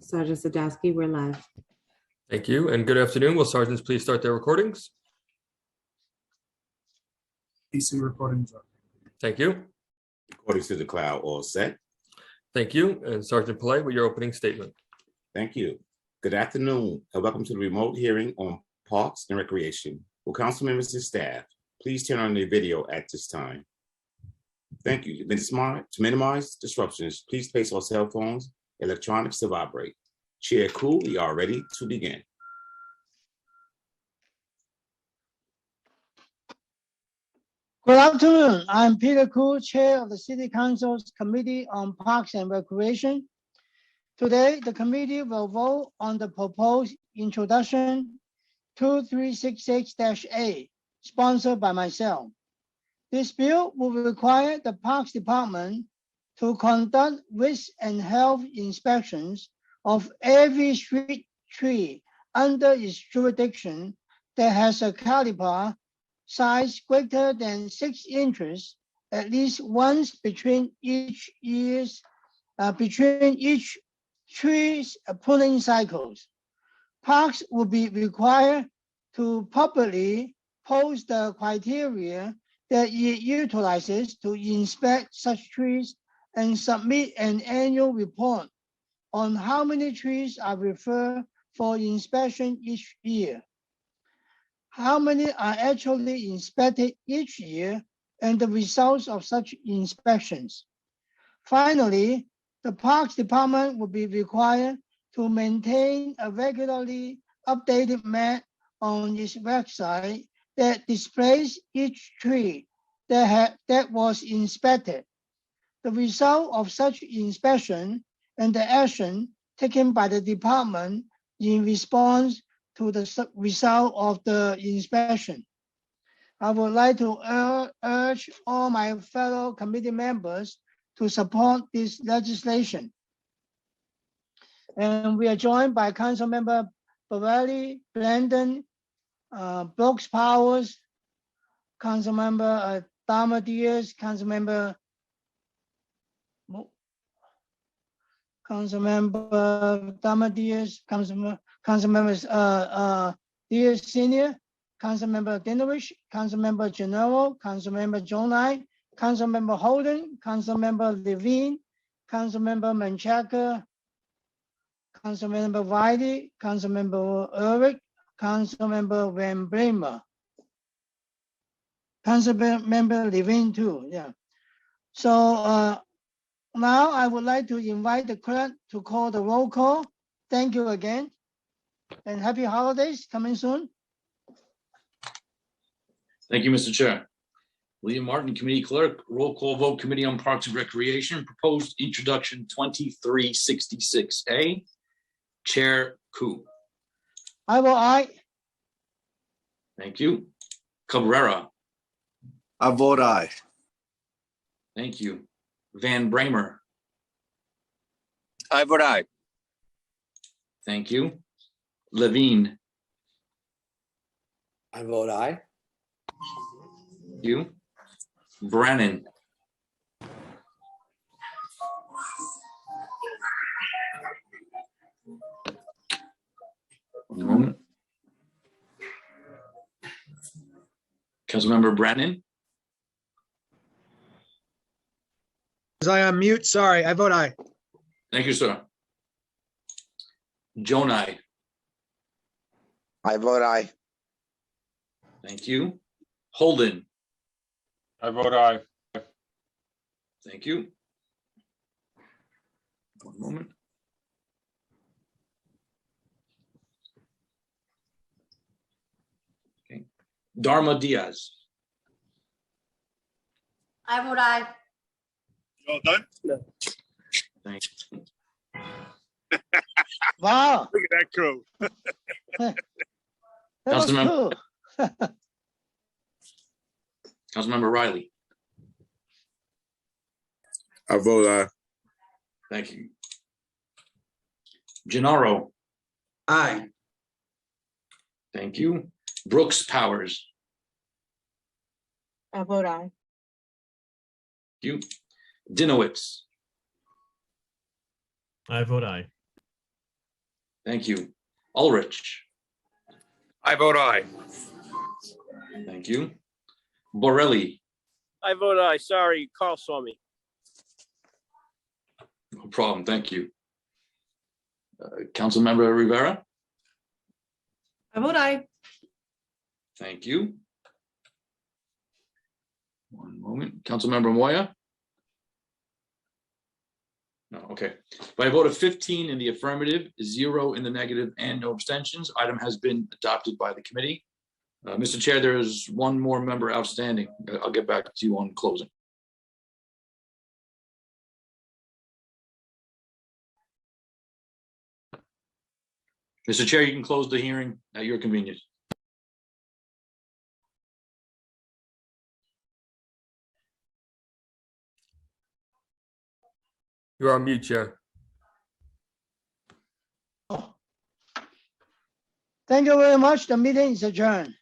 Sergeant Sadowski, we're live. Thank you, and good afternoon. Will sergeants please start their recordings? PC recordings up. Thank you. Recordings to the cloud, all set. Thank you. And Sergeant Pillay with your opening statement. Thank you. Good afternoon, and welcome to the remote hearing on Parks and Recreation. Will council members and staff please turn on their video at this time? Thank you. To minimize disruptions, please place our cell phones, electronics to vibrate. Chair Koo, we are ready to begin. Good afternoon. I'm Peter Koo, Chair of the City Council's Committee on Parks and Recreation. Today, the committee will vote on the proposed introduction 2366-A, sponsored by myself. This bill will require the Parks Department to conduct risk and health inspections of every street tree under its jurisdiction that has a caliber size greater than 6 inches at least once between each tree's pruning cycles. Parks will be required to publicly post the criteria that it utilizes to inspect such trees and submit an annual report on how many trees are referred for inspection each year, how many are actually inspected each year, and the results of such inspections. Finally, the Parks Department will be required to maintain a regularly updated map on its website that displays each tree that was inspected, the result of such inspection, and the action taken by the department in response to the result of the inspection. I would like to urge all my fellow committee members to support this legislation. And we are joined by Councilmember Bavelli, Brandon, Brooks Powers, Councilmember Dama Diaz, Councilmember Dama Diaz, Councilmember Diaz Senior, Councilmember Dinowich, Councilmember Gennaro, Councilmember Jonai, Councilmember Holden, Councilmember Levine, Councilmember Menchaca, Councilmember Wiley, Councilmember Eric, Councilmember Van Bramer, Councilmember Levine too, yeah. So now I would like to invite the clerk to call the roll call. Thank you again, and happy holidays coming soon. Thank you, Mr. Chair. William Martin, Committee Clerk, roll call vote, Committee on Parks and Recreation, proposed introduction 2366A. Chair Koo. I will aye. Thank you. Cabrera. I vote aye. Thank you. Van Bramer. I vote aye. Thank you. Levine. I vote aye. Thank you. Brennan. One moment. Councilmember Brennan. Was I on mute? Sorry, I vote aye. Thank you, sir. Jonai. I vote aye. Thank you. Holden. I vote aye. Thank you. One moment. Okay. Dharma Diaz. I vote aye. You all done? Thank you. Wow, Look at that crew. that was Councilmember- cool. Councilmember Riley. I vote aye. Thank you. Gennaro. Aye. Thank you. Brooks Powers. I vote aye. Thank you. Dinowitz. I vote aye. Thank you. Ulrich. I vote aye. Thank you. Borelli. I vote aye. Sorry, Carl saw me. No problem. Thank you. Councilmember Rivera. I vote aye. Thank you. One moment. Councilmember Moya. No, okay. By a vote of 15 in the affirmative, 0 in the negative, and no abstentions, item has been adopted by the committee. Mr. Chair, there is one more member outstanding. I'll get back to you on closing. Mr. Chair, you can close the hearing at your convenience. You're on mute, Chair. Thank you very much. The meeting is adjourned.